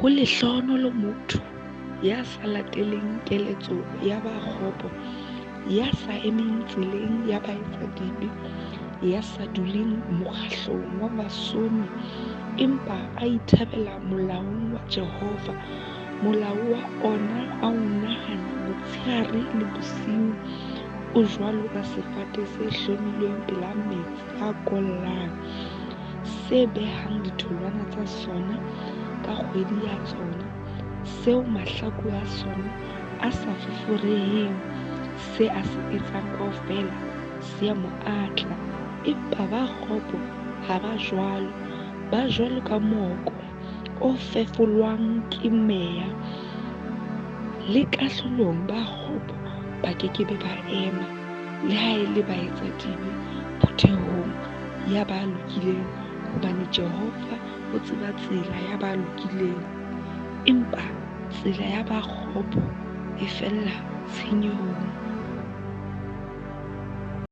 ho lehlohonolo motho ya sa lateleng keletso ya bakgopo, ya sa emeng tseleng ya baetsa-dibe, ya sa duleng mokgahlong wa basoni, empa a ithabela molaong wa Jehova, molao wa ona a o nahana motshehare le bosiu, o jwalo ka sefate se hlomilweng pela metsi a kollang, se behang ditholwana tsa sona ka kgwedi ya tsona, seo mahlaku a sona a sa fufureheng, se a se etsang kaofela se a mo atla. Empa ba kgopo ha ba jwalo, ba jwalo ka moko o fefolwang ke meya, le kahlolong ba kgopo ba kekebe ba ema, le ha e le baetsa-dibe phutehong ya ba lokileng, hobane Jehova o tseba tsela ya ba lokileng, empa tsela ya ba kgopo e fella tshenyehong.